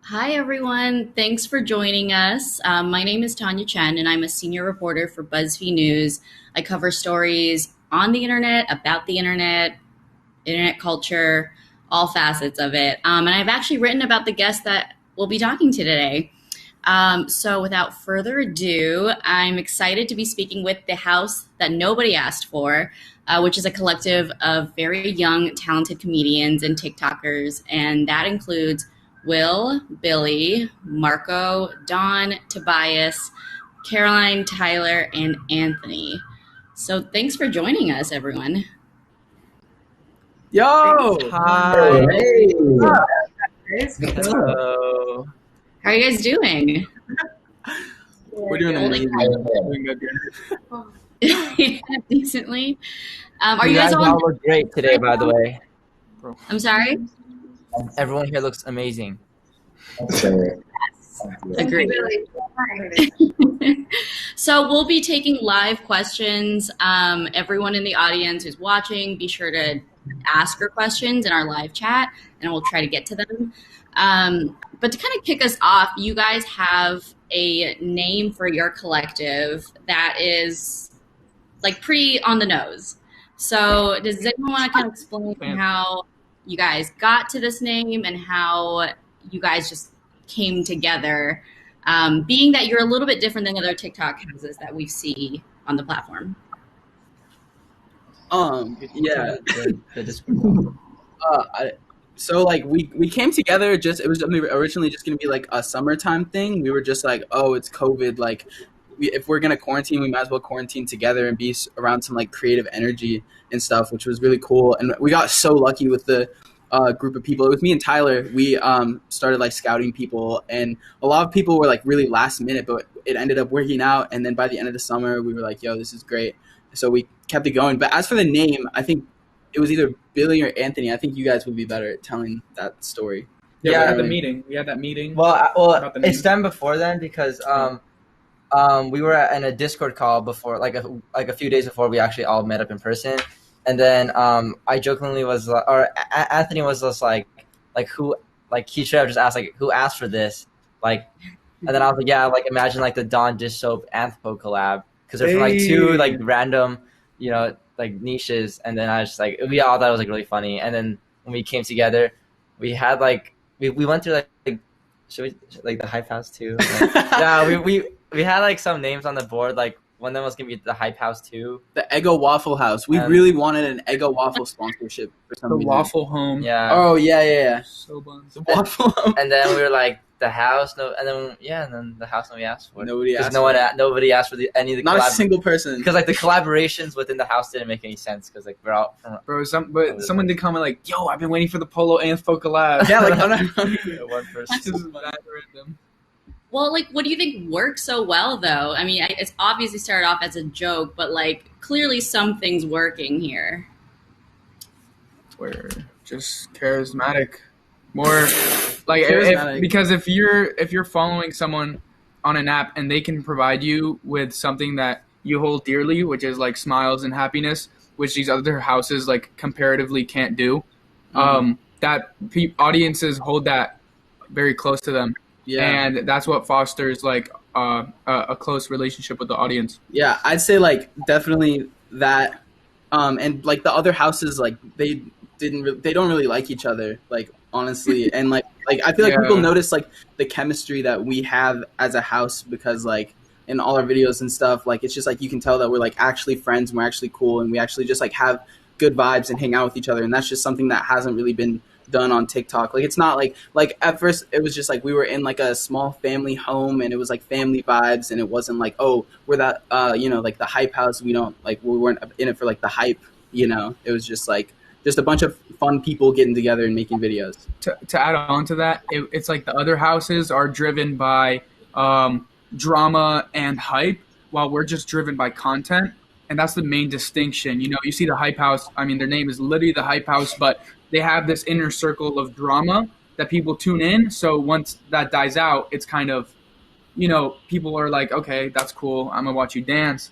Hi, everyone. Thanks for joining us. My name is Tanya Chen, and I'm a senior reporter for BuzzFeed News. I cover stories on the internet, about the internet culture, all facets of it. And I've actually written about the guest that we'll be talking to today. So, without further ado, I'm excited to be speaking with the house that nobody asked for, which is a collective of very young, talented comedians and TikTokers. And that includes Will, Billy, Marco, Don, Tobias, Caroline, Tyler, and Anthony. So, thanks for joining us, everyone. Yo! Hi. Hey. Hello. How are you guys doing? We're doing amazing. Doing good. Decently. Are You you guys guys all? all look great today, by the way. I'm sorry. Everyone here looks amazing. Agreed. So we'll be taking live questions. Everyone in the audience who's watching, be sure to ask your questions in our live chat, and we'll try to get to them. But to kind of kick us off, you guys have a name for your collective that is like pretty on the nose. So does anyone want to kind of explain how you guys got to this name and how you guys just came together, being that you're a little bit different than other TikTok houses that we see on the platform? Yeah. The Discord. So like we came together. It was originally just gonna be like a summertime thing. We were just like, oh, it's COVID. Like, if we're gonna quarantine, we might as well quarantine together and be around some like creative energy and stuff, which was really cool. And we got so lucky with the group of people. It was me and Tyler. We started like scouting people, and a lot of people were like really last minute, but it ended up working out. And then by the end of the summer, we were like, yo, this is great. So we kept it going. But as for the name, I think it was either Billy or Anthony. I think you guys would be better at telling that story. Yeah, Yeah, we had the meeting. We had that meeting. Well, About the name. it's done before then because we were in a Discord call before, like a few days before we actually all met up in person, and then I jokingly was, Anthony was just like who, like he should have just asked like who asked for this, like, and then I was like, yeah, like imagine like the Dawn dish soap Anthro collab, because they're from like two like random, like niches, and then I was just like, we all thought it was like really funny, and then when we came together, we had like we went through like should we like the hype house too? Like, yeah, we had like some names on the board, like one of them was gonna be the hype house too. The Eggo Waffle House. We really wanted an Eggo Waffle sponsorship for some The reason. Waffle Home. Yeah. Oh yeah. So buns. The Waffle Home. And then we were like the house, and then the house nobody asked for. Nobody asked. Nobody asked for any of the Not a single person. because like the collaborations within the house didn't make any sense because like we're all from Bro, someone did comment like, yo, I've been waiting for the Polo Anthro collab. Yeah, like one person. This is mad random. Well, like, what do you think worked so well, though? I mean, it's obviously started off as a joke, but like, clearly something's working here. We're just charismatic. More like Charismatic. because if you're following someone on an app and they can provide you with something that you hold dearly, which is like smiles and happiness, which these other houses like comparatively can't do, that audiences hold that very close to them. Yeah. And that's what fosters like a close relationship with the audience. Yeah, I'd say like definitely that, and like the other houses, like they don't really like each other, like honestly, and like I feel like people notice like the chemistry that we have as a house, because like in all our videos and stuff, like it's just like you can tell that we're like actually friends and we're actually cool and we actually just like have good vibes and hang out with each other, and that's just something that hasn't really been done on TikTok. Like it's not like at first it was just like we were in like a small family home and it was like family vibes, and it wasn't like, oh, we're that like the hype house. We weren't in it for like the hype, it was just like just a bunch of fun people getting together and making videos. To add on to that, it's like the other houses are driven by drama and hype, while we're just driven by content. And that's the main distinction. You see the hype house, I mean, their name is literally the hype house, but they have this inner circle of drama that people tune in. So once that dies out, it's kind of, people are like, okay, that's cool, I'm gonna watch you dance.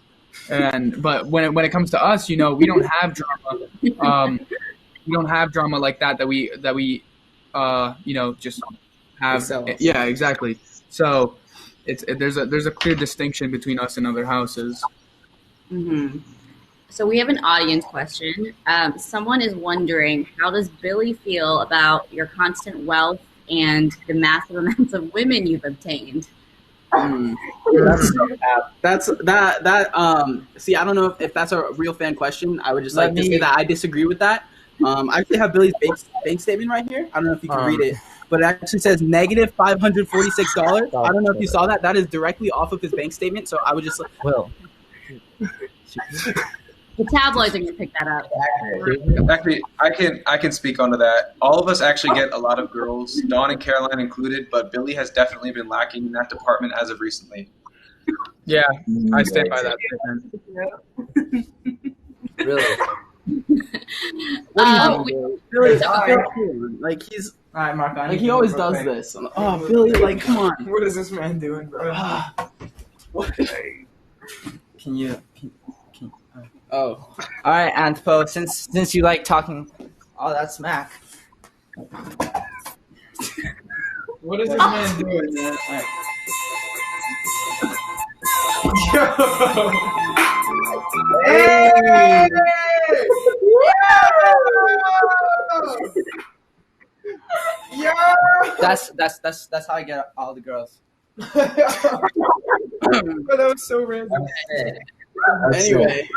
But when it comes to us, we don't have drama. We don't have drama like that we just have. Yeah, exactly. So there's a clear distinction between us and other houses. Mm-hmm. So we have an audience question. Someone is wondering, how does Billy feel about your constant wealth and the massive amounts of women you've obtained? That's that. See, I don't know if that's a real fan question. I would just like to say that I disagree with that. I actually have Billy's bank statement right here. I don't know if you can read it, but it actually says negative $546. I don't know if you saw that. That is directly off of his bank statement. So I would just The tabloids are going to pick that up. Actually, I can speak onto that. All of us actually get a lot of girls, Dawn and Caroline included, but Billy has definitely been lacking in that department as of recently. Yeah, I stand by that. Really? Billy's like he's all right, Mark. Like he always does this. Oh, Billy, like come on. What is this man doing, bro? What? Can you? Oh. All right, Antpo. Since you like talking all that smack. What is this man doing, man? All right. Hey! Yo! That's how I get all the girls. But that was so random. Anyway,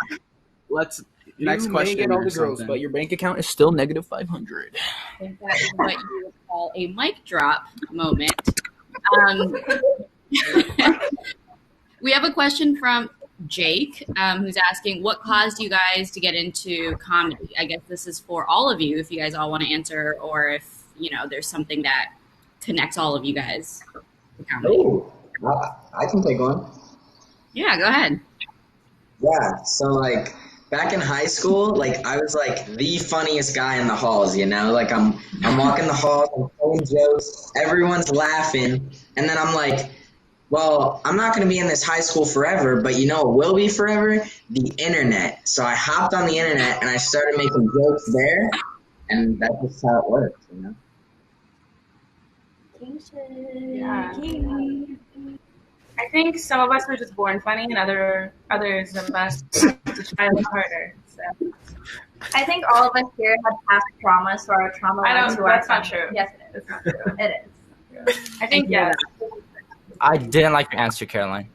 let's next You question. may get all the girls, something. but your bank account is still negative 500. I think that is what you would call a mic drop moment. We have a question from Jake, who's asking, what caused you guys to get into comedy? I guess this is for all of you, if you guys all want to answer, or if, there's something that connects all of you guys to comedy. Oh, I can take one. Yeah, go ahead. Yeah, so like back in high school, like I was like the funniest guy in the halls, Like I'm walking the halls, I'm telling jokes, everyone's laughing, and then I'm like, well, I'm not going to be in this high school forever, but it will be forever? The internet. So I hopped on the internet and I started making jokes there, and that's just how it works, Yeah. I think some of us were just born funny, and others of us had to try a little harder. So I think all of us here have past trauma, so our trauma. That's not true. Yes, it is. It's not true. It is. I think yes. I didn't like your answer, Caroline.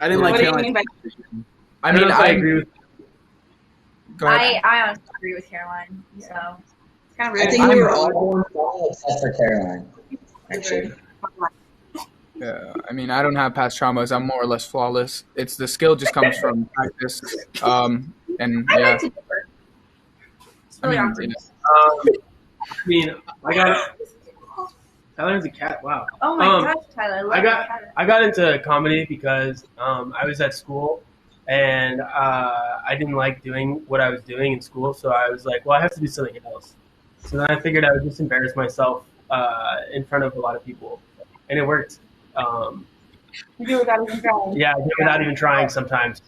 I didn't like What do you Caroline. mean by? I mean, I agree with. Go ahead. I honestly agree with Caroline. So It's kind of rude. I think we were all born funny except for Caroline, actually. Yeah, I mean, I don't have past traumas. I'm more or less flawless. It's the skill just comes from practice. And I yeah, like to differ. It's really awkward. I got Tyler's a cat. Wow. Oh my gosh, Tyler! I got into comedy because I was at school and I didn't like doing what I was doing in school, so I was like, well, I have to do something else. So then I figured I would just embarrass myself in front of a lot of people, and it worked. You do without even trying. Yeah, I do without even trying sometimes.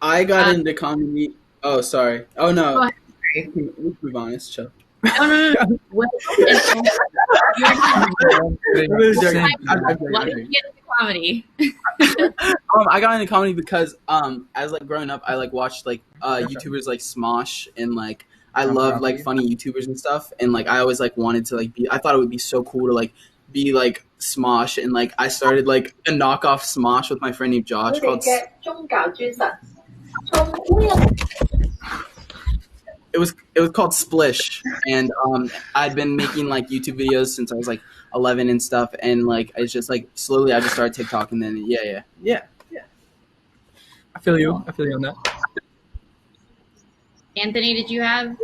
I got into comedy. Oh, sorry. Oh no. Go ahead. Let's move on. It's chill. No. What did you get into comedy? I got into comedy because as like growing up, I like watched like YouTubers like Smosh and like I love like funny YouTubers and stuff, and like I always like wanted to like be. I thought it would be so cool to like be like Smosh, and like I started like a knockoff Smosh with my friend named Josh called. It was called Splish, and I'd been making like YouTube videos since I was like 11 and stuff, and like it's just like slowly I just started TikTok, and then yeah. I feel you on that. Anthony, did you have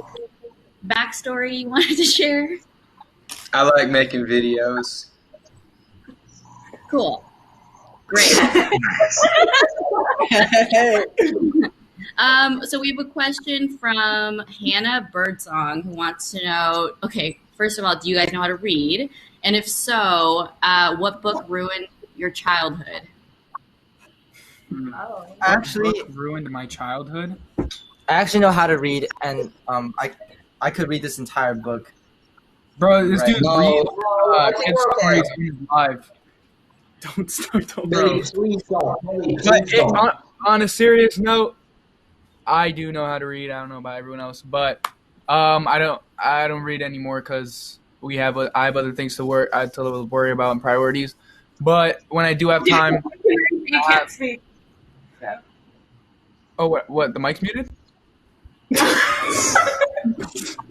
backstory you wanted to share? I like making videos. Cool. Great. So we have a question from Hannah Birdsong who wants to know, okay, first of all, do you guys know how to read? And if so, what book ruined your childhood? Actually, What ruined my childhood. I actually know how to read, and I could read this entire book Bro, this dude No, reads I think kids' we're stories okay. live. Don't start. Don't Billy, bro. please don't. Billy, But please don't. on a serious note, I do know how to read. I don't know about everyone else, but I don't read anymore because I have other things to worry about and priorities. But when I do have time, You can't speak. oh what the mic's muted?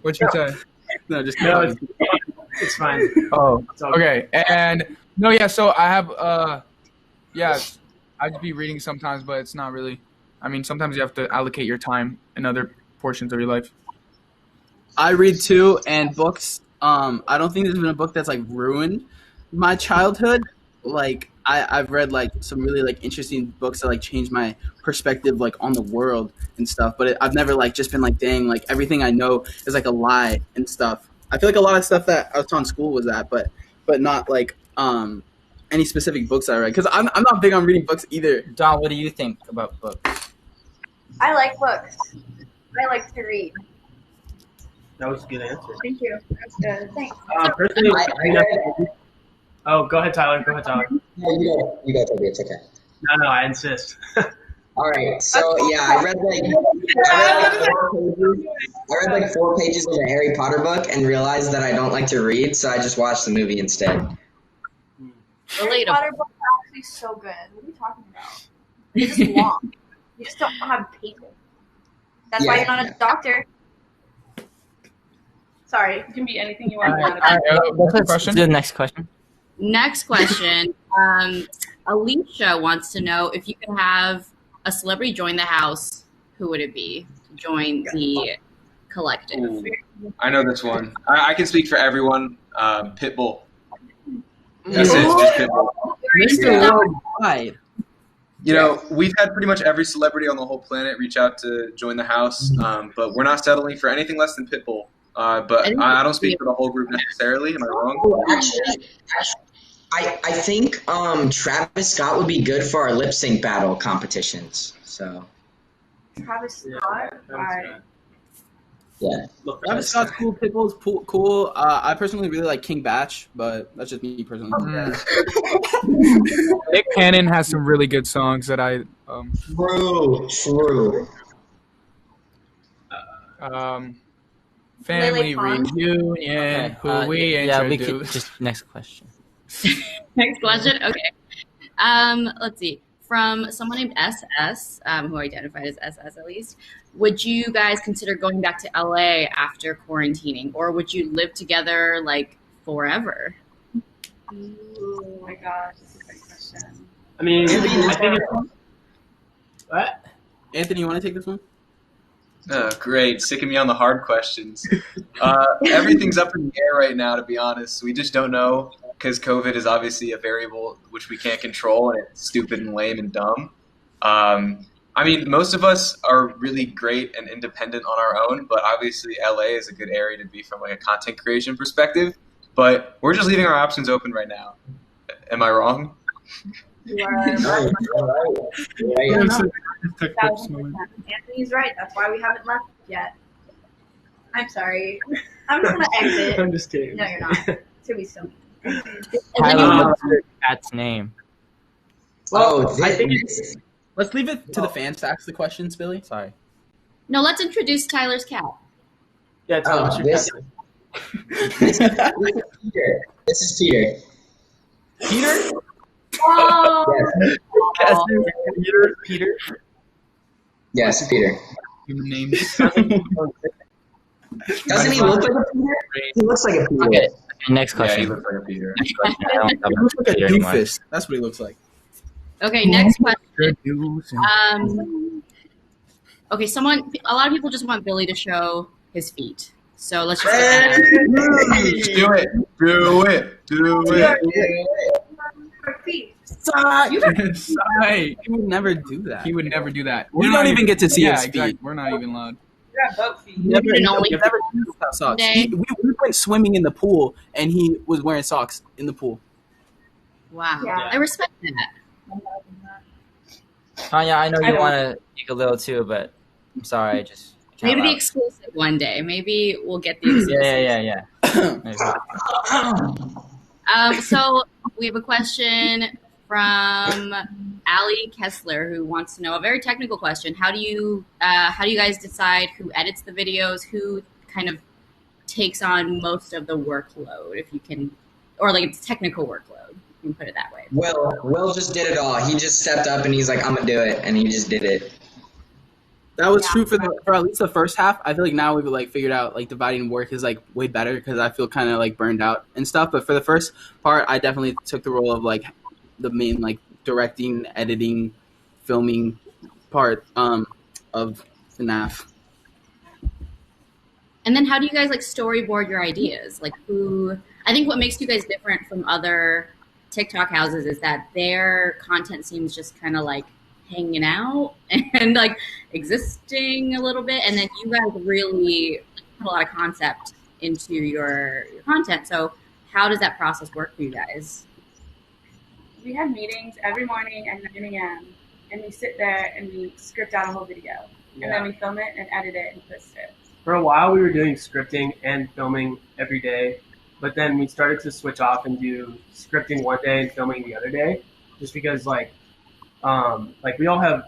What you say? No, just No, it's fine. Oh, It's all good. okay. And no, yeah. So I have yeah, I just be reading sometimes, but it's not really. I mean, sometimes you have to allocate your time in other portions of your life. I read too, and books. I don't think there's been a book that's like ruined my childhood. Like I've read like some really like interesting books that like changed my perspective like on the world and stuff. But I've never like just been like, dang, like everything I know is like a lie and stuff. I feel like a lot of stuff that I was taught in school was that, but not like any specific books I read because I'm not big on reading books either. Don, what do you think about books? I like books. I like to read. That was a good answer. Thank you. That's good. Thanks. Personally, I oh, go ahead, Tyler. Go ahead, Tyler. No, you go, Toby. It's okay. No, I insist. All right. So yeah, I read like 4 pages of a Harry Potter book and realized that I don't like to read, so I just watched the movie instead. Harry Relatable. Potter books are actually so good. What are you talking about? They're just long. You just don't have patience. That's why Yeah, you're not a doctor. Sorry. You can be anything you want. All right, Let's do the next question. Next question. Alicia wants to know if you could have a celebrity join the house, who would it be to join the collective? Ooh, I know this one. I can speak for everyone. Pitbull. That's it. Just Pitbull. Mr. Worldwide. You know, we've had pretty much every celebrity on the whole planet reach out to join the house, but we're not settling for anything less than Pitbull. But I don't speak for the whole group necessarily. Am I wrong? Actually, I think Travis Scott would be good for our lip sync battle competitions. So Travis Yeah, Scott. that Alright. yeah. Travis Scott's cool. Pitbull's cool. I personally really like King Batch, but that's just me personally. Nick Cannon has some really good songs that I True. family Lily Pond. reunion. Okay, Who we yeah, we introduced. could just next question. Next question. Okay. Let's see. From someone named SS, who identified as SS at least, would you guys consider going back to LA after quarantining, or would you live together like forever? Oh my gosh, that's a great question. I mean, I think it's what? Anthony, you want to take this one? Oh, great. Sicking me on the hard questions. Everything's up in the air right now, to be honest. We just don't know because COVID is obviously a variable which we can't control, and it's stupid and lame and dumb. I mean, most of us are really great and independent on our own, but obviously LA is a good area to be from like a content creation perspective. But we're just leaving our options open right now. Am I wrong? You are No, you're right. Anthony's right. That's why we haven't left yet. I'm sorry. I'm just gonna exit. I'm just kidding. No, you're not. To be silly. Tyler, what's your cat's name? Oh, I think Let's leave it to the fans to ask the questions, Billy. Sorry. No, let's introduce Tyler's cat. yeah, Tyler, what's your this, cat's name? this is Peter. Peter? Whoa! Yes, Peter. yes, Peter. Human names. Doesn't he look like a Peter? He looks like a Peter. Okay, next Yeah, he question. looks like a Peter. Next question. I don't He have looks like a Peter anymore. doofus. That's what he looks like. Okay, next question. Okay, a lot of people just want Billy to show his feet. So let's just get that out. Do it. He would never do that. He would never do that. We don't even get to see his exactly. feet. We're not even allowed. You're at boat feet. Never, An only never seen him without socks. We went swimming in the pool, and he was wearing socks in the pool. Wow. Yeah. I respect that. Tanya, I know I you don't- want to speak a little too, but I'm sorry, I just can't Maybe the allow it. exclusive one day. Maybe we'll get the exclusive. Yeah. So we have a question from Ali Kessler, who wants to know a very technical question. How do you guys decide who edits the videos? Who kind of takes on most of the workload, if you can, or like it's technical workload? You can put it that way. Will just did it all. He just stepped up and he's like, I'm gonna do it, and he just did it. That was true for at least the first half. I feel like now we've like figured out like dividing work is like way better because I feel kind of like burned out and stuff. But for the first part, I definitely took the role of like the main like directing, editing, filming part of FNAF. And then how do you guys like storyboard your ideas? Like I think what makes you guys different from other TikTok houses is that their content seems just kind of like hanging out and like existing a little bit, and then you guys really put a lot of concept into your content. So how does that process work for you guys? We have meetings every morning at 9 a.m. and we sit there and we script out a whole video, and then we film it and edit it and post it. For a while, we were doing scripting and filming every day, but then we started to switch off and do scripting one day and filming the other day, just because like we all have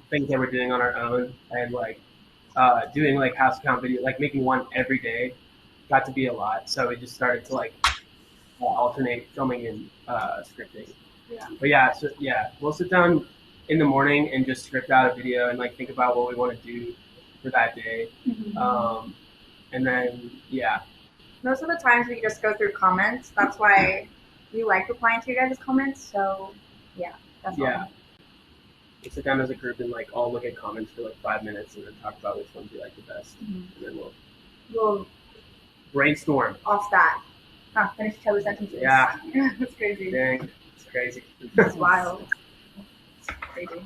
things that we're doing on our own, and like doing like house count video, like making one every day got to be a lot. So we just started to like alternate filming and scripting. Yeah. But yeah, we'll sit down in the morning and just script out a video and like think about what we want to do for that day. Mm-hmm. And then Most of the times we just go through comments. That's why we like replying to your guys' comments. So yeah, that's all. We sit down as a group and like all look at comments for like 5 minutes and then talk about which ones we like the best. Mm-hmm. And then We'll brainstorm. off that. Finish each other's sentences. Yeah. That's crazy. Dang, it's crazy. It's wild. It's crazy.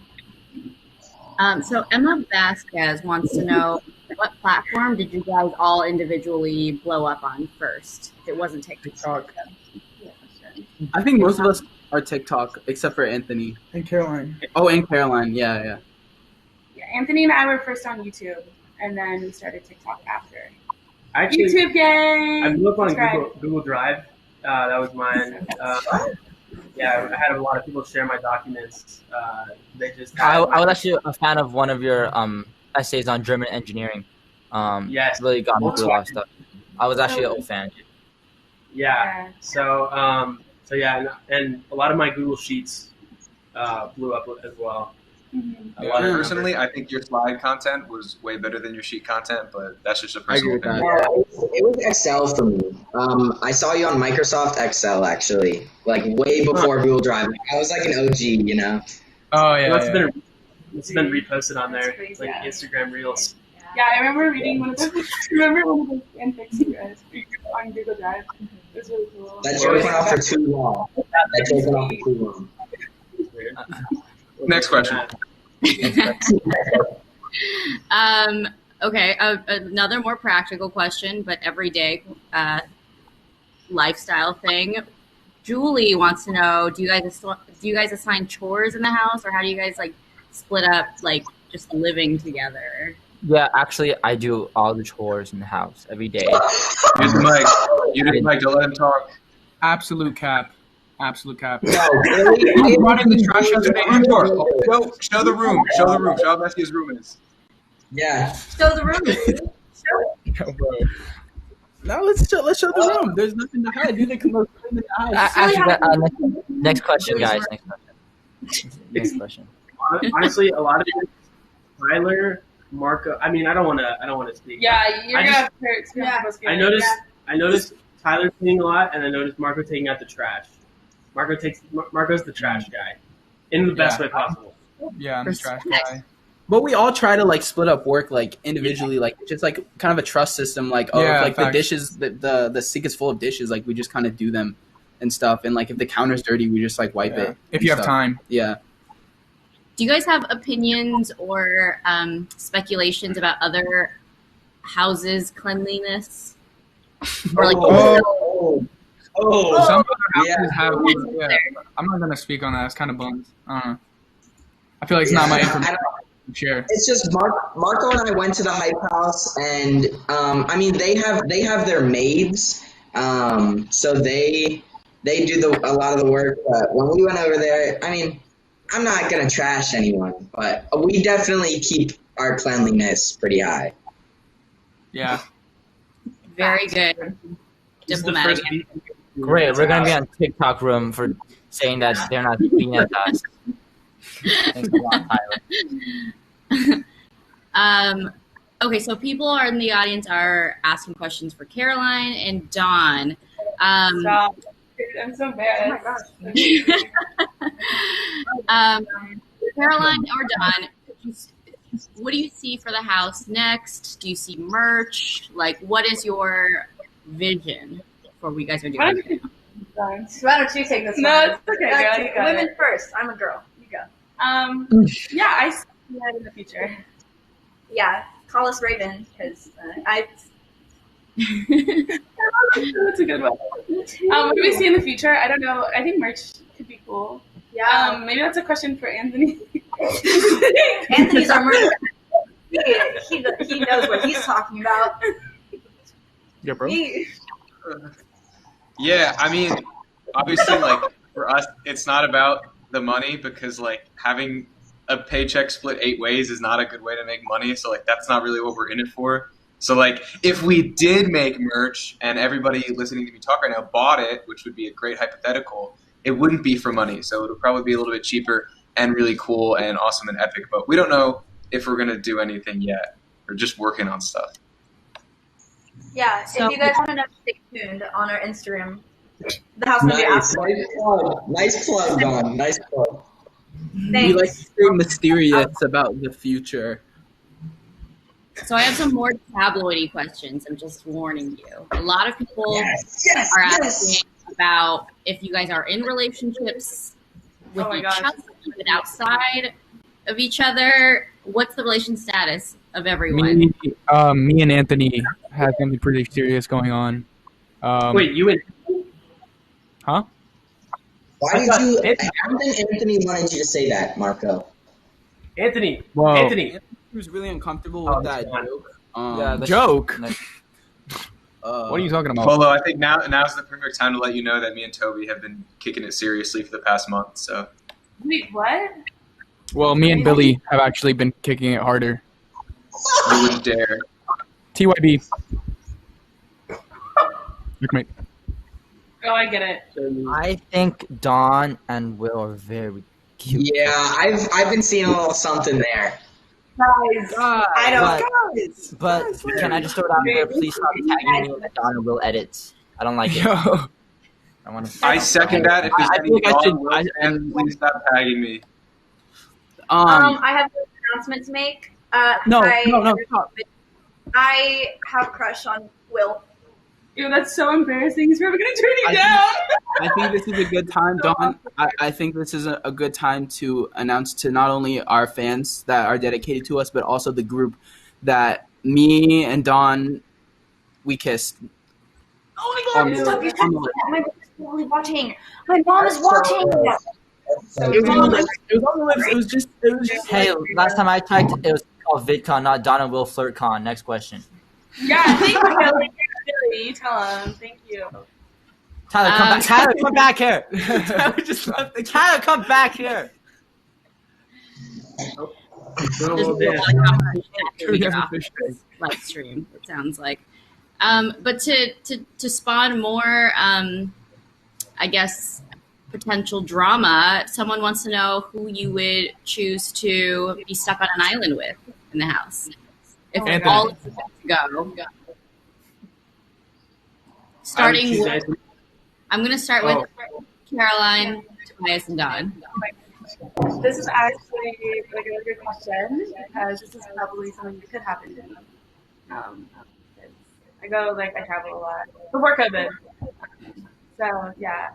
So Emma Vasquez wants to know, what platform did you guys all individually blow up on first? If it wasn't TikTok. Yeah, for sure. I think most of us are TikTok, except for Anthony. And Caroline. Oh, and Caroline. Yeah. Yeah, Anthony and I were first on YouTube, and then we started TikTok after. Actually, YouTube gang! I blew up on Subscribe. Google Drive. That was mine. I had a lot of people share my documents. They just I was actually a fan of one of your essays on German engineering. Yes. Really got me through a lot of stuff. I was actually an old fan. Yeah. So and a lot of my Google Sheets blew up as well. Mm-hmm. Personally, I think your slide content was way better than your sheet content, but that's just a I agree personal with that. opinion. It was Excel for me. I saw you on Microsoft Excel actually, like way before Google Drive. I was like an OG, you know. Oh yeah. It's been reposted on there. That's crazy. It's like Instagram Reels. Yeah, I remember reading one of those fanfics you guys on Google Drive. It was really cool. That joke went off for too long. That joke went off for too long. Next question. Okay, another more practical question, but everyday lifestyle thing. Julie wants to know: do you guys assign chores in the house, or how do you guys like split up like just living together? Yeah, actually, I do all the chores in the house every day. Use the mic. Don't let him talk. Absolute cap. Absolute cap. No, really? Running the trash out of Room tour. Show the room. Show how messy his room is. Yeah. Show the room. Now let's show the room. There's nothing to hide. You can look in the house. Actually, next question, guys. Next question. Honestly, a lot of it, Tyler, Marco. I mean, I don't want to speak. Yeah, you're I gonna just- have to. I noticed Tyler cleaning a lot, and I noticed Marco taking out the trash. Marco's the trash guy, in the best way possible. Yeah, I'm the trash guy. But we all try to like split up work like individually, like just like kind of a trust system. Like Yeah, if like facts. the dishes, the sink is full of dishes, like we just kind of do them and stuff. And like if the counter's dirty, we just like wipe it. If and you have stuff. time. Yeah. Do you guys have opinions or speculations about other houses' cleanliness? Or like Some other houses Yeah. have. Yeah, I'm not gonna speak on that. It's kind of bums. I feel like it's not my information. Sure. It's just Marco and I went to the Hype House, and I mean they have their maids, So they do a lot of the work. But when we went over there, I mean, I'm not gonna trash anyone, but we definitely keep our cleanliness pretty high. Yeah. Very good. This is the Diplomatic. first beef. Great, we're gonna be on TikTok room for saying that they're not being at us. Thanks a lot, Tyler. Okay, so people in the audience are asking questions for Caroline and Dawn. Stop. I'm so embarrassed. Caroline or Dawn, what do you see for the house next? Do you see merch? Like, what is your vision for what you guys are doing? Why don't you take this No, one? it's okay, girl. You got Women it. first. I'm a girl. You go. Yeah, I see that in the future. Yeah, call us Raven because That's a good one. What do we see in the future? I don't know. I think merch could be cool. yeah. Maybe that's a question for Anthony. Anthony's our merch guy. He knows what he's talking about. Yeah, bro. Yeah, I mean, obviously, like, for us, it's not about the money because, like, having a paycheck split 8 ways is not a good way to make money. So, like, that's not really what we're in it for. So, like, if we did make merch and everybody listening to me talk right now bought it, which would be a great hypothetical, it wouldn't be for money. So it would probably be a little bit cheaper and really cool and awesome and epic. But we don't know if we're going to do anything yet. We're just working on stuff. Yeah, So- if you guys want to know, stay tuned on our Instagram. The house will be Nice, out. nice plug, Dawn. Nice plug. We Thanks. like to stay mysterious about the future. So I have some more tabloidy questions. I'm just warning you. A lot of people Yes, are asking about if you guys are in relationships with Oh my each gosh. other, even outside of each other. What's the relation status of everyone? Me and Anthony have something pretty serious going on. Wait, you and Huh? Why did you? I don't think Anthony wanted you to say that, Marco. Anthony? Whoa. Anthony. He was really uncomfortable Oh, with that come on. joke. Yeah, the Joke? no. What are you talking about? Polo, I think now's the perfect time to let you know that me and Toby have been kicking it seriously for the past month. So Wait, what? Well, me and Billy have actually been kicking it harder. you wouldn't dare. TYB. Checkmate. Oh, I get it. I think Dawn and Will are very cute. Yeah, I've been seeing a little something there. Guys. I don't. But can I just throw it out there? Please stop tagging me in the Dawn and Will edits. I don't like it. Yo. I want to. I second that. If there's I any think I should- Dawn and please stop tagging me. I have an announcement to make. No, hi, no, stop. I have a crush on Will. Ew, that's so embarrassing. He's probably going to turn you I down. I think this is a good time, Dawn. I think this is a good time to announce to not only our fans that are dedicated to us, but also the group that me and Dawn, we kissed. Oh my god, Um, stop! You can't do that. My mom is totally watching. My mom is watching. It was on the lips. It was on the lips. It was just Hey, last time I checked, it was called VidCon, not Dawn and Will FlirtCon. Next question. Yeah, thank you, Billy. Billy, you tell him. Thank you. Tyler, come back. Tyler, come back here. Tyler just left the Tyler, come back here. Oh, There's damn. like how much Two we get different off fish this live stream. It sounds like, but to spawn more, I guess potential drama. Someone wants to know who you would choose to be stuck on an island with in the house. If Anthony. all of you get to go. Starting choose with, Anthony. I'm going to start with Caroline, Tobias, and Don. This is actually like a really good question because this is probably something that could happen to me. I travel a lot before COVID. So yeah.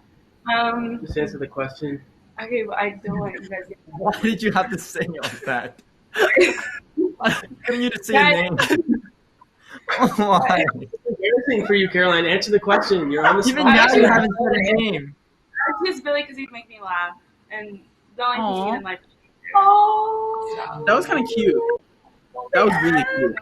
Just answer the question. Okay, well, I don't want you guys. Why did you have to say like that? I couldn't you just say Guys- your name? Why? Embarrassing for you, Caroline. Answer the question. You're on the Even spot. now you haven't said a name. I choose Billy because he'd make me laugh, and the only thing he didn't like. That was kind of cute. That was really cute.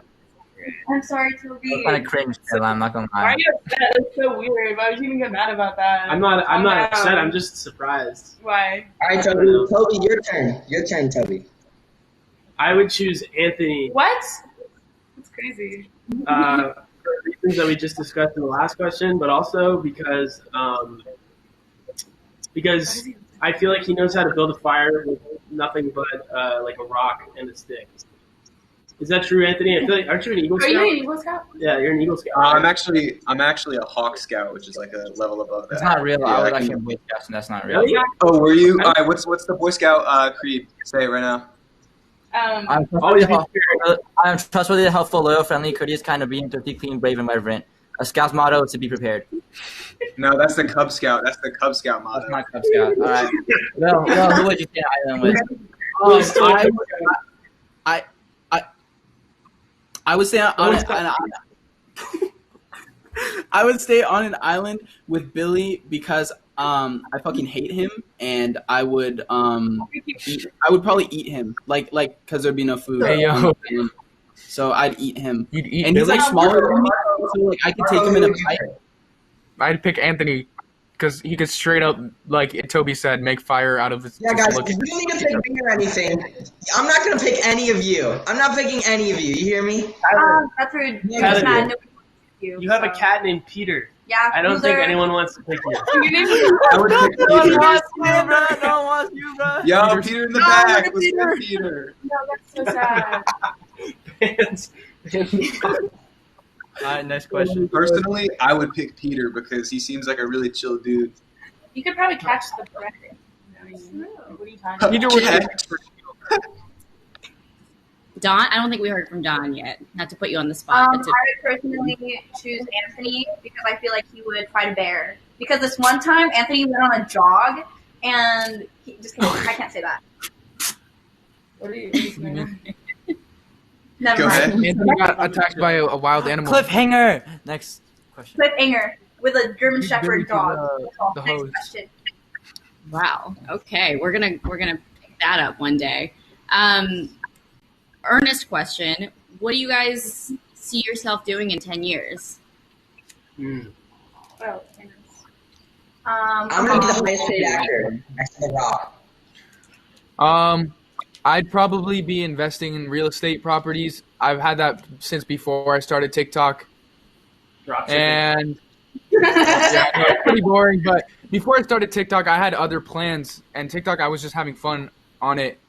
I'm sorry, Toby. Kind of cringe, Caroline. I'm not gonna Why lie. are you upset? That's so weird. Why would you even get mad about that? I'm not Calm down. upset. I'm just surprised. Why? All right, Toby. Toby, your turn. Your turn, Toby. I would choose Anthony. What? That's crazy. For reasons that we just discussed in the last question, but also because I feel like he knows how to build a fire with nothing but like a rock and a stick. Is that true, Anthony? I feel like, aren't you an Eagle Are Scout? you an Eagle Scout? Yeah, you're an Eagle Scout. I'm actually a Hawk Scout, which is like a level above that. It's not real. Yeah, I was I can- actually in Boy Scouts, and that's not real. Really? Oh, were you? All right. What's the Boy Scout creed? Say it right now. Always be I'm trustworthy, helpful, loyal, friendly, courteous, kind, obedient, thrifty, clean, brave, and reverent. A Scout's motto is to be prepared. No, that's the Cub Scout. That's the Cub Scout motto. That's not Cub Scout. All right. Well, who would you say island with? I would say I would stay on an island with Billy because I fucking hate him, and I would probably eat him like because there'd be no food. Hey, yo. So I'd eat him, You'd eat and he's Billy? like smaller than me, so like I could take him in a fight. I'd pick Anthony because he could straight up, like Toby said, make fire out of his. Yeah, guys, if you need to pick me or anything, I'm not gonna pick any of you. I'm not picking any of you. You hear me? That's rude. Yeah, You're just Tyler, mad. Nobody wants you. You have a cat named Peter. Yeah. I don't think loser. anyone wants to pick you. I would pick No one Peter. wants you, bro. No one wants you, bro. Yo, Peter in the back. Let's get Peter. No, that's so sad. All right, next question. Personally, I would pick Peter because he seems like a really chill dude. You could probably catch the predator. What are you talking about? Peter would Don, I don't think we heard from Don yet. Not to put you on the spot. I would personally choose Anthony because I feel like he would fight a bear. Because this one time, Anthony went on a jog, and just kidding, I can't say that. What are you saying? Never Go mind. ahead. Anthony got attacked by a wild animal. Cliffhanger. Next question. Cliffhanger with a German Billy Shepherd to dog. the That's all. hose. Next question. Wow. Okay, we're gonna pick that up one day. Earnest question: what do you guys see yourself doing in 10 years? Oh, goodness. I'm gonna be the highest paid actor next to The Rock. I'd probably be investing in real estate properties. I've had that since before I started TikTok, and yeah, no, it's pretty boring. But before I started TikTok, I had other plans, and TikTok, I was just having fun on it.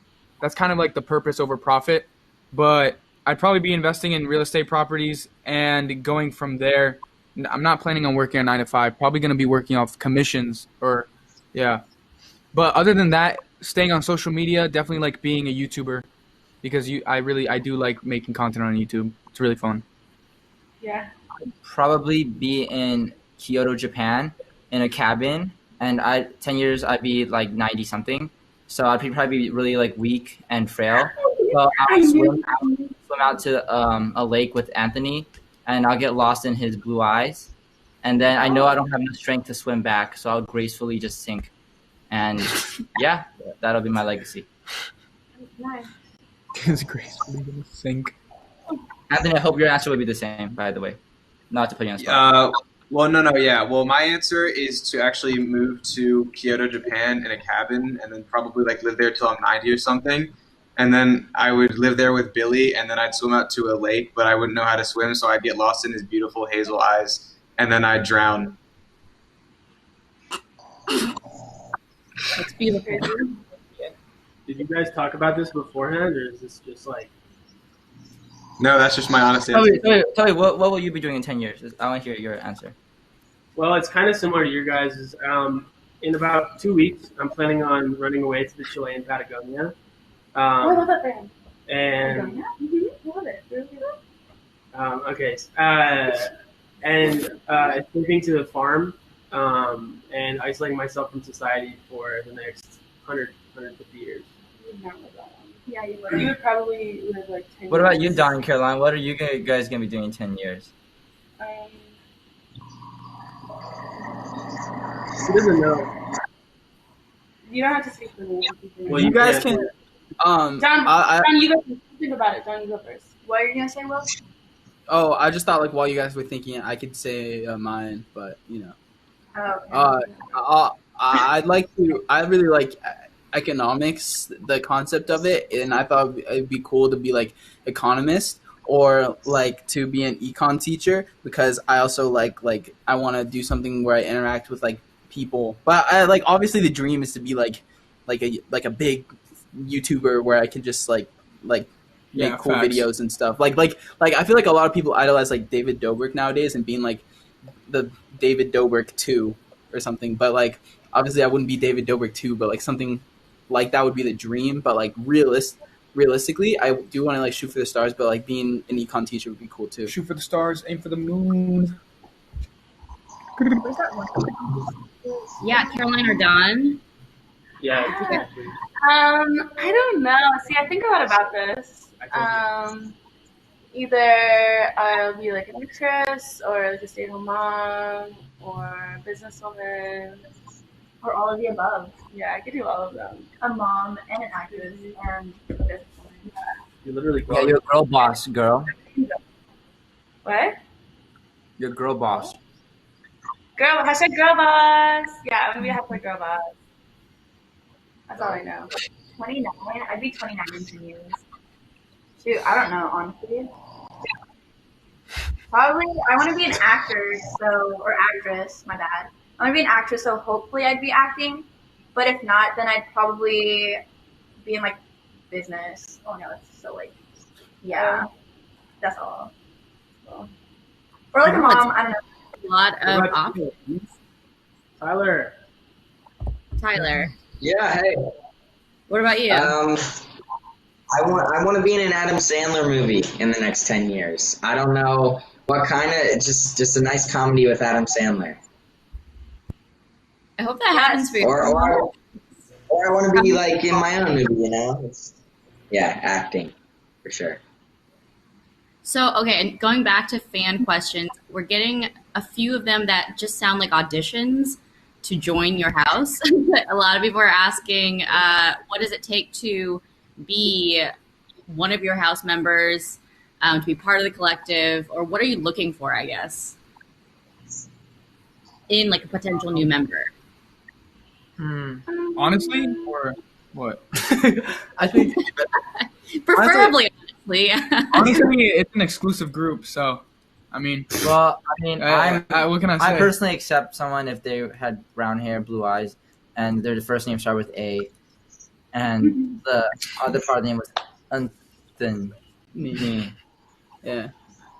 That's kind of like the purpose over profit. But I'd probably be investing in real estate properties and going from there. I'm not planning on working a 9 to 5. Probably going to be working off commissions yeah. But other than that, staying on social media, definitely like being a YouTuber because I do like making content on YouTube. It's really fun. Yeah. Probably be in Kyoto, Japan, in a cabin, and 10 years I'd be like 90 something, so I'd probably be really like weak and frail. So I'll swim out to a lake with Anthony, and I'll get lost in his blue eyes, and then I know I don't have enough strength to swim back, so I'll gracefully just sink, and yeah, that'll be my legacy. Nice. It's gracefully gonna sink. Anthony, I hope your answer will be the same, by the way. Not to put you on the spot. Well, no, yeah. Well, my answer is to actually move to Kyoto, Japan in a cabin and then probably like live there till I'm 90 or something. And then I would live there with Billy, and then I'd swim out to a lake, but I wouldn't know how to swim, so I'd get lost in his beautiful hazel eyes, and then I'd drown. That's beautiful. Did you guys talk about this beforehand, or is this just like? No, that's just my honest answer. Tell me, what will you be doing in 10 years? I want to hear your answer. Well, it's kind of similar to your guys'. In about 2 weeks, I'm planning on running away to the Chilean Patagonia. I love that band. And Love it. okay, moving to the farm and isolating myself from society for the next 150 years. Yeah, you You would. would probably live like 10 What about you, years. Don and Caroline? What are you guys going to be doing in 10 years? She doesn't know. You don't have to speak for me. Well, You guys can. John, I John, you go first. Think about it. John, you go first. What are you gonna say, Will? Oh, I just thought like while you guys were thinking, I could say mine, but you know. Oh, okay. I'd like to. I really like economics, the concept of it, and I thought it'd be cool to be like economist or like to be an econ teacher because I also like I want to do something where I interact with like people. But I like obviously the dream is to be like a big YouTuber where I can just like make cool facts. videos and stuff. Like I feel like a lot of people idolize like David Dobrik nowadays and being like the David Dobrik 2 or something. But like obviously I wouldn't be David Dobrik 2, but like something like that would be the dream. But like realistically, I do want to like shoot for the stars. But like being an econ teacher would be cool too. Shoot for the stars, aim for the moon. Yeah, Caroline or Don? Yeah. I don't know. See, I think a lot about this. Either I'll be like an actress, or like a stay-at-home mom, or a businesswoman, Or all of the above. yeah, I could do all of them. A mom and an actress and a businesswoman. You literally Yeah, you're a girl boss, girl. What? You're a girl boss. Girl, hashtag girl boss. Yeah, I'm gonna be a hashtag girl boss. That's all I know. 29? I'd be 29 in 10 years. Shoot, I don't know, honestly. Probably, I want to be an actor, or actress, my bad. I want to be an actress, so hopefully I'd be acting. But if not, then I'd probably be in, like, business. Oh, no, it's so, like, yeah. That's all. So. Or, like, a mom, I don't know. A lot of options. Tyler. Tyler, Yeah, hey. what about you? I want to be in an Adam Sandler movie in the next 10 years. I don't know what kind of, just a nice comedy with Adam Sandler. I hope that happens for you. Or I want to be like in my own movie, you know? Yeah, acting, for sure. So, okay, and going back to fan questions, we're getting a few of them that just sound like auditions to join your house. A lot of people are asking, what does it take to be one of your house members, to be part of the collective, or what are you looking for, I guess, in like a potential new member? Honestly, or what? I think Preferably, honestly. Honestly, it's an exclusive group, so I mean, Well, I mean, what can I say? I personally accept someone if they had brown hair, blue eyes, and their first name started with A, and the other part of the name was Anthony. Yeah.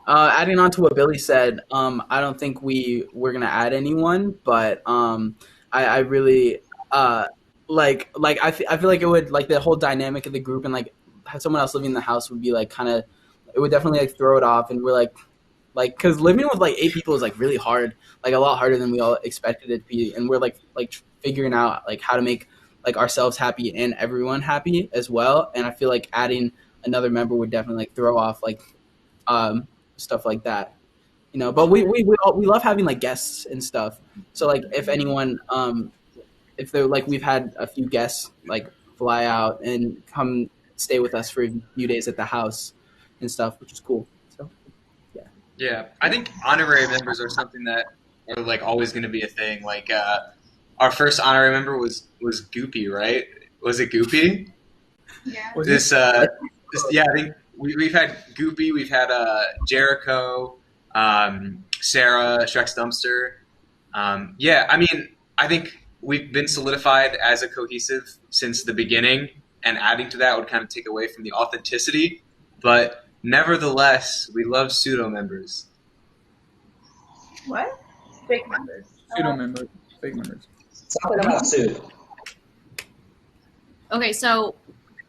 Adding on to what Billy said, I don't think we're gonna add anyone, but I really I feel like it would like the whole dynamic of the group and like have someone else living in the house would be like kind of it would definitely like throw it off, and we're like because living with like 8 people is like really hard, like a lot harder than we all expected it to be, and we're like figuring out like how to make like ourselves happy and everyone happy as well, and I feel like adding another member would definitely like throw off like stuff like that, you know. But we love having like guests and stuff. So like if anyone if they're like we've had a few guests like fly out and come stay with us for a few days at the house and stuff, which is cool. So Yeah, I think honorary members are something that are like always going to be a thing. Like our first honorary member was Goopy, right? Was it Goopy? Yeah. Yeah, I think we've had Goopy, we've had Jericho, Sarah, Shrek's Dumpster. Yeah, I mean, I think we've been solidified as a cohesive since the beginning, and adding to that would kind of take away from the authenticity. But nevertheless, we love pseudo members. What? Fake members. Pseudo members, fake members. Something about Sue. Okay, so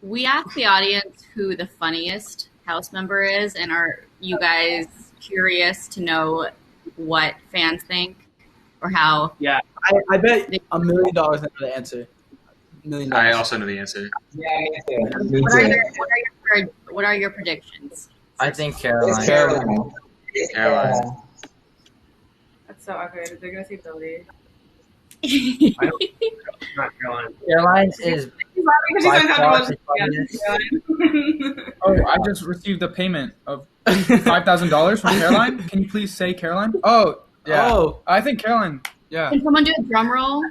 we asked the audience who the funniest house member is, and are you guys curious to know what fans think or how? Yeah. I bet $1 million into the answer. $1 million. I also know the answer. Yeah, me too. Me What are too. what are your predictions? I think It's Caroline. Caroline. It's Caroline. That's so awkward. They're gonna say Billy. Not Caroline. Caroline is She's laughing because she's by far uncomfortable. the funniest. Oh, I just received a payment of $5,000 from Caroline. Can you please say Caroline? Oh, yeah. Oh. I think Caroline. Yeah. Can someone do a drum roll?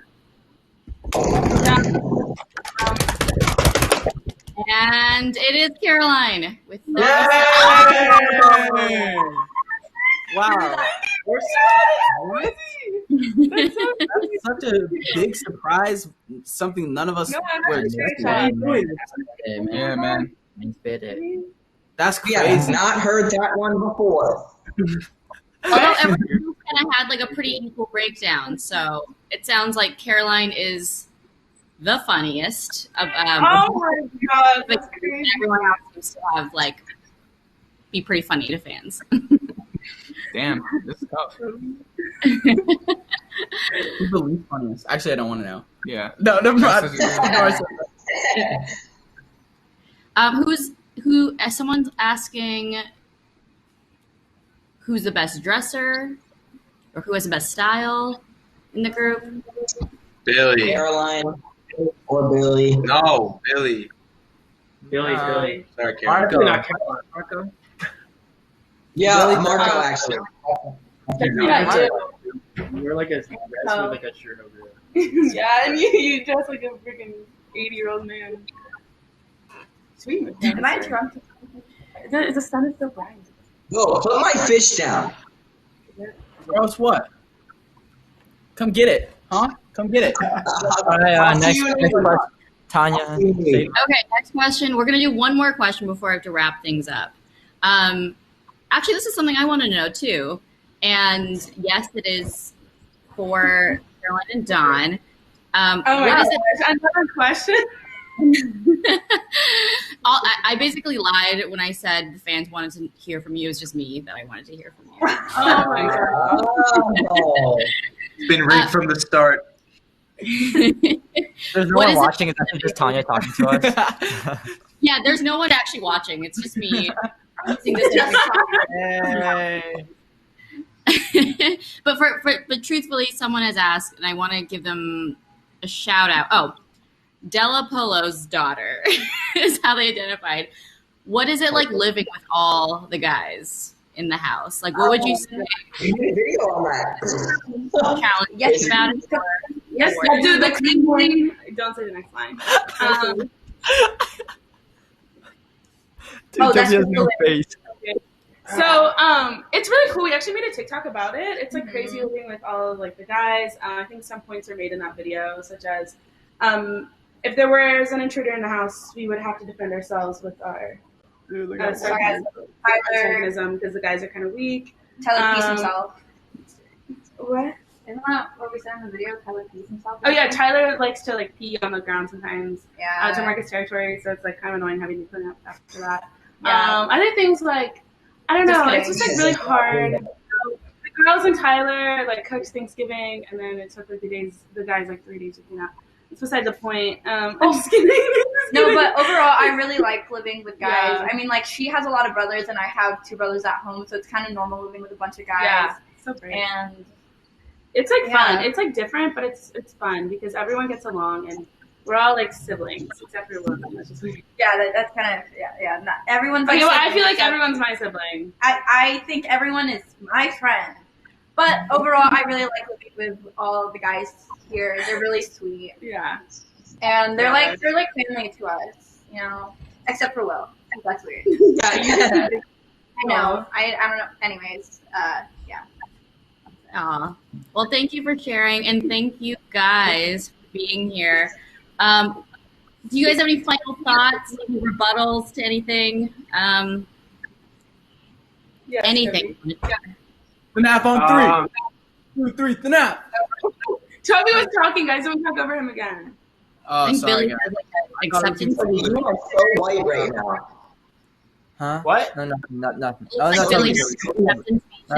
And it is Caroline with Yay! Wow. What? That's such a big surprise. Something none of us were expecting. Yeah, man. That's We have crazy. not heard that one before. Although everyone kind of had like a pretty equal breakdown, so it sounds like Caroline is the funniest of Oh my god, that's crazy. everyone else seems to have like be pretty funny to fans. Damn, this is tough. Who's the least funniest? Actually, I don't want to know. Yeah. No, never mind. Someone's asking who's the best dresser or who has the best style in the group. Billy. Caroline or Billy. No, Billy. Billy. Sorry, Caroline. Marco. Not Caroline. Marco. Yeah, Marco actually. Definitely not you. You're like a dress with like a shirt over it. Yeah, and you dress like a freaking 80-year-old man. Sweet. Am I drunk? The sun is so bright. Yo, put my fish down. Gross what? Come get it. Huh? Come get it. Next question. Tanya. Okay, next question. We're going to do one more question before I have to wrap things up. Actually, this is something I want to know too. And yes, it is for Caroline and Don. Oh my what gosh, is it? another question? I basically lied when I said the fans wanted to hear from you. It was just me that I wanted to hear from you. Oh my god. Oh. It's been rigged from the start. There's no What one is it? watching. It's actually just Tanya talking to us. Yeah, there's no one actually watching. It's just me using this as a but but truthfully, someone has asked, and I want to give them a shout out. Oh, Della Polo's daughter is how they identified. What is it like living with all the guys in the house? Like, what would you say? You did a video on that. Challenge about it? Yes, I do the clean thing. Don't say the next line. Dude, that's has no face. So it's really cool. We actually made a TikTok about it. It's like crazy living with all of like the guys. I think some points are made in that video, such as if there was an intruder in the house, we would have to defend ourselves with our antagonism because the guys are kind of weak. Tyler pees himself. What? Isn't that what we said in the video? Tyler pees himself. Oh yeah, Tyler likes to like pee on the ground sometimes. Yeah. To Marcus territory, so it's like kind of annoying having to clean up after that. Yeah. Other things like I don't know, Just it's just like really hard. The girls and Tyler like cooked Thanksgiving, and then it took like the guys like 3 days to clean up. It's beside the point. I'm just kidding. No, but overall, I really like living with guys. Yeah. I mean, like, she has a lot of brothers, and I have 2 brothers at home, so it's kind of normal living with a bunch of guys. Yeah, so great. And it's like Yeah. fun. It's like different, but it's fun because everyone gets along, and we're all like siblings, except for one. That's just weird. yeah, that's kind of, yeah. Not, everyone's my Okay, well, I sibling, feel like except- everyone's my sibling. I think everyone is my friend. But overall, I really like living with all the guys here. They're really sweet. Yeah. And they're like family to us, you know, except for Will. That's weird. Yeah, I know. I don't know. Anyways, yeah. Aw. Well, thank you for sharing, and thank you guys for being here. Do you guys have any final thoughts, any rebuttals to anything? Yes, Anything? The nap on 3. 2, 3, the nap. Toby was talking, guys. Don't talk over him again. I Oh, think sorry, Billy guys. has like an acceptance. You are so white right now. Huh? What? No, nothing. Looks Oh, like no, Billy Toby. has an acceptance. I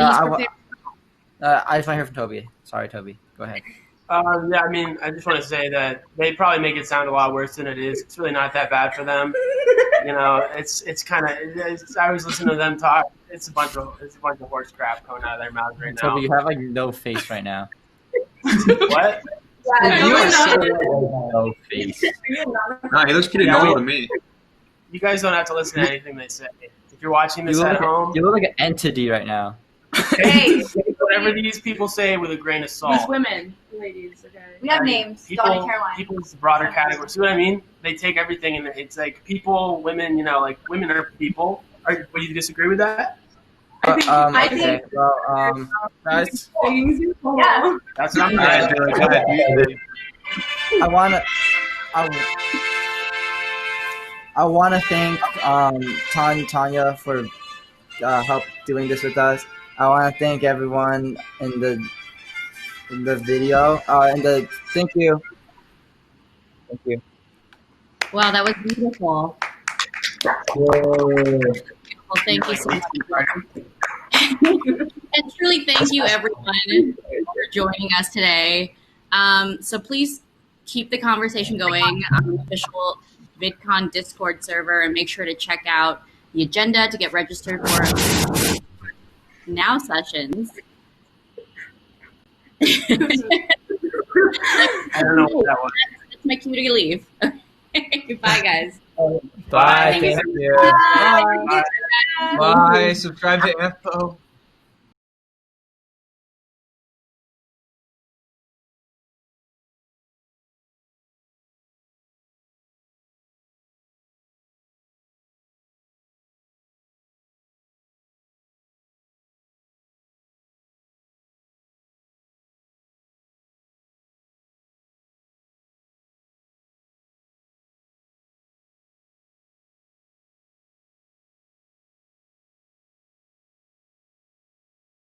just want to hear from Toby. Sorry, Toby. Go ahead. Yeah, I mean, I just want to say that they probably make it sound a lot worse than it is. It's really not that bad for them. You know, it's kind of. I was listening to them talk. It's a bunch of horse crap coming out of their mouths right now. Toby, you have like no face right now. What? Yeah, You are so no, white right now. No face. Nah, he looks pretty Yeah, normal we- to me. You guys don't have to listen to anything they say. If if you're watching this at home, you look like an entity right now. Hey, take whatever these people say with a grain of salt. These women, ladies, okay. we have names. Donna Caroline. People's broader category. See what I mean? They take everything and it's like people, women. You know, like women are people. Would you disagree with that? I think. Okay. Well, guys, Yeah. That's what I'm I want to thank Tanya for help doing this with us. I want to thank everyone in the video. Thank you. Thank you. Wow, that was beautiful. Well, thank you so much. And truly thank you everyone for joining us today. So please keep the conversation going on the official VidCon Discord server and make sure to check out the agenda to get registered for now sessions. I don't know what that was. That's my cue to leave. Bye, guys. Bye. Thank you. Bye. Subscribe to Info.